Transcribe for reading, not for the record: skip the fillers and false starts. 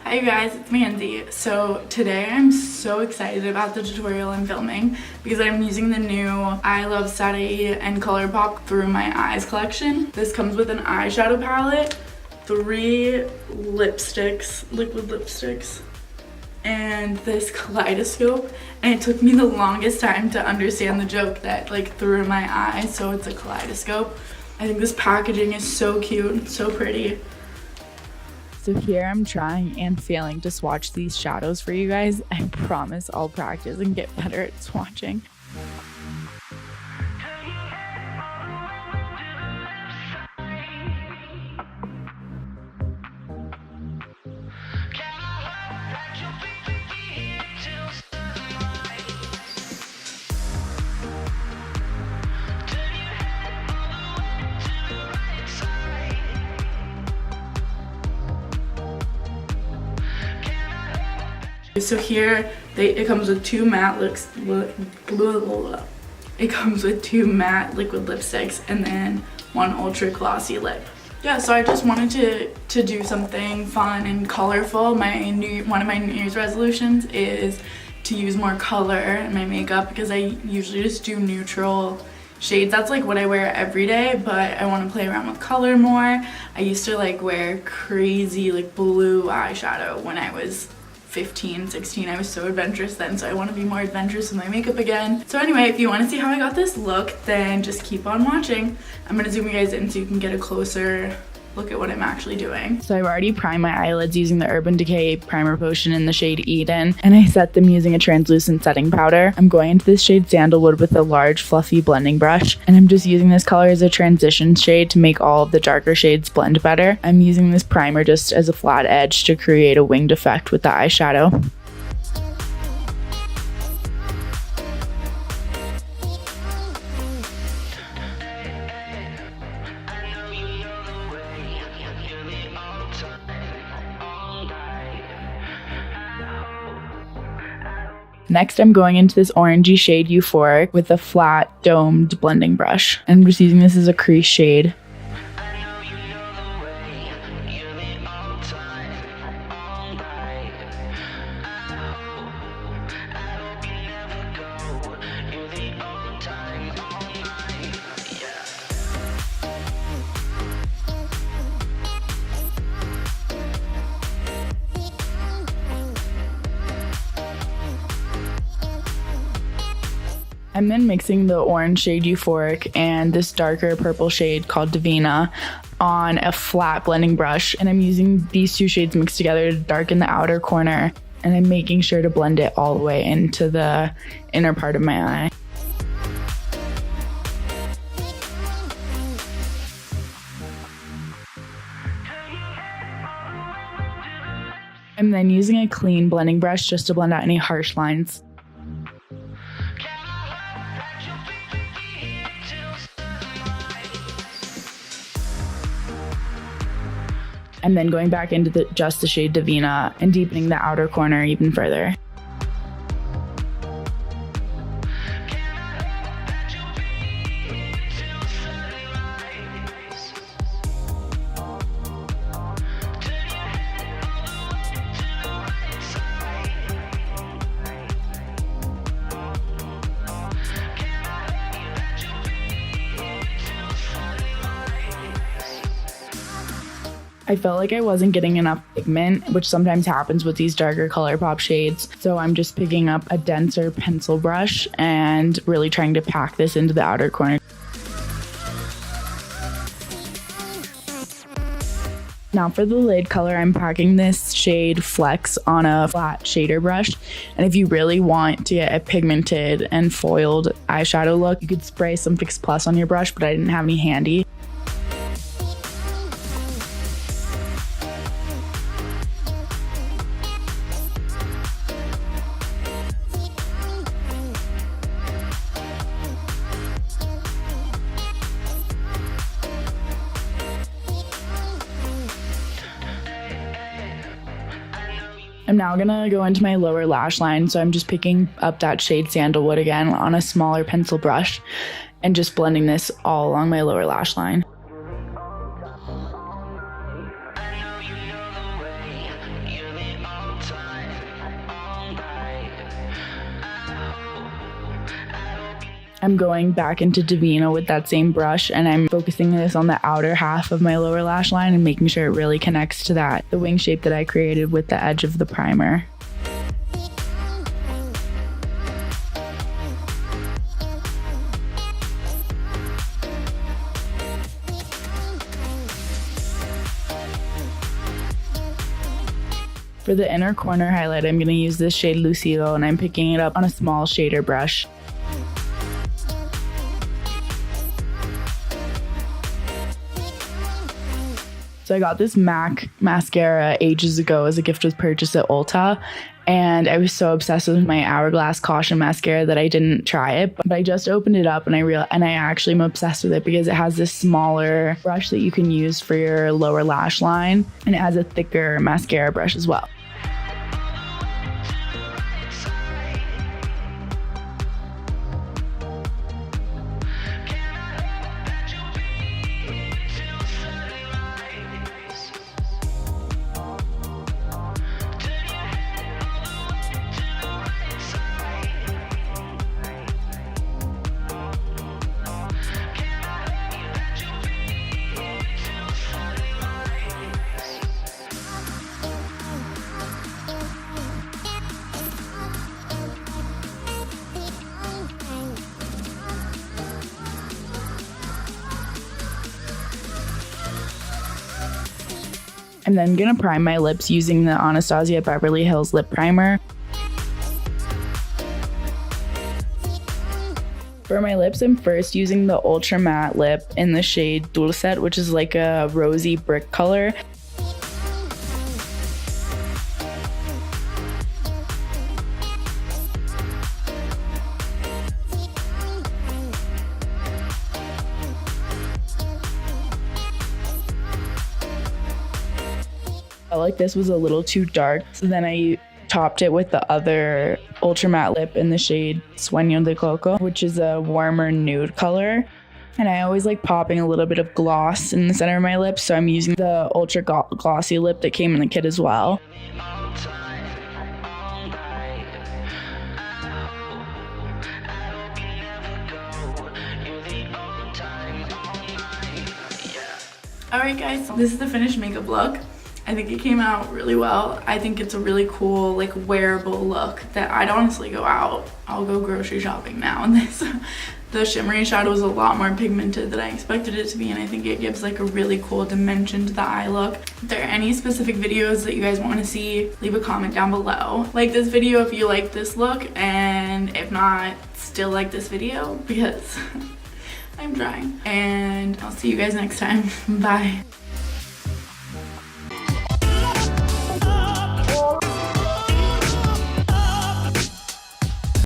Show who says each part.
Speaker 1: Hi you guys, it's Mandy. So today I'm so excited about the tutorial I'm filming because I'm using the new I Love Study and Colourpop Through My Eyes collection. This comes with an eyeshadow palette, 3 lipsticks, liquid lipsticks, and this kaleidoscope. And it took me the longest time to understand the joke that like through my eyes, so it's a kaleidoscope. I think this packaging is so cute, so pretty. So here I'm trying and failing to swatch these shadows for you guys. I promise I'll practice and get better at swatching. So here it comes with 2 matte it comes with 2 matte liquid lipsticks and then 1 ultra glossy lip. Yeah, so I just wanted to do something fun and colorful. One of my New Year's resolutions is to use more color in my makeup because I usually just do neutral shades. That's like what I wear every day, but I want to play around with color more. I used to like wear crazy like blue eyeshadow when I was 15, 16. I was so adventurous then, so I want to be more adventurous with my makeup again. So anyway, if you want to see how I got this look, then just keep on watching. I'm gonna zoom you guys in so you can get a closer look at what I'm actually doing. So I've already primed my eyelids using the Urban Decay Primer Potion in the shade Eden, and I set them using a translucent setting powder. I'm going into this shade Sandalwood with a large fluffy blending brush, and I'm just using this color as a transition shade to make all of the darker shades blend better. I'm using this primer just as a flat edge to create a winged effect with the eyeshadow. Next, I'm going into this orangey shade Euphoric with a flat, domed blending brush. And I'm just using this as a crease shade. I'm then mixing the orange shade Euphoric and this darker purple shade called Divina on a flat blending brush, and I'm using these 2 shades mixed together to darken the outer corner, and I'm making sure to blend it all the way into the inner part of my eye. I'm then using a clean blending brush just to blend out any harsh lines. And then going back into just the shade Divina and deepening the outer corner even further. I felt like I wasn't getting enough pigment, which sometimes happens with these darker Colourpop shades. So I'm just picking up a denser pencil brush and really trying to pack this into the outer corner. Now for the lid color, I'm packing this shade Flex on a flat shader brush. And if you really want to get a pigmented and foiled eyeshadow look, you could spray some Fix Plus on your brush, but I didn't have any handy. I'm now gonna go into my lower lash line, so I'm just picking up that shade Sandalwood again on a smaller pencil brush and just blending this all along my lower lash line. I'm going back into Divina with that same brush, and I'm focusing this on the outer half of my lower lash line and making sure it really connects to the wing shape that I created with the edge of the primer. For the inner corner highlight, I'm going to use this shade Lucido, and I'm picking it up on a small shader brush. So I got this MAC mascara ages ago as a gift with purchase at Ulta, and I was so obsessed with my Hourglass Caution mascara that I didn't try it. But I just opened it up and I actually am obsessed with it because it has this smaller brush that you can use for your lower lash line, and it has a thicker mascara brush as well. I'm then gonna prime my lips using the Anastasia Beverly Hills lip primer. For my lips, I'm first using the Ultra Matte lip in the shade Dulcet, which is like a rosy brick color. I felt like this was a little too dark, so then I topped it with the other Ultra Matte lip in the shade Sueño de Coco, which is a warmer nude color. And I always like popping a little bit of gloss in the center of my lips, so I'm using the Ultra Glossy lip that came in the kit as well. Alright guys, so this is the finished makeup look. I think it came out really well. I think it's a really cool, like, wearable look that I'd honestly go out. I'll go grocery shopping now. And this, the shimmery shadow is a lot more pigmented than I expected it to be, and I think it gives like a really cool dimension to the eye look. If there are any specific videos that you guys want to see, leave a comment down below. Like this video if you like this look, and if not, still like this video because I'm trying. And I'll see you guys next time. Bye.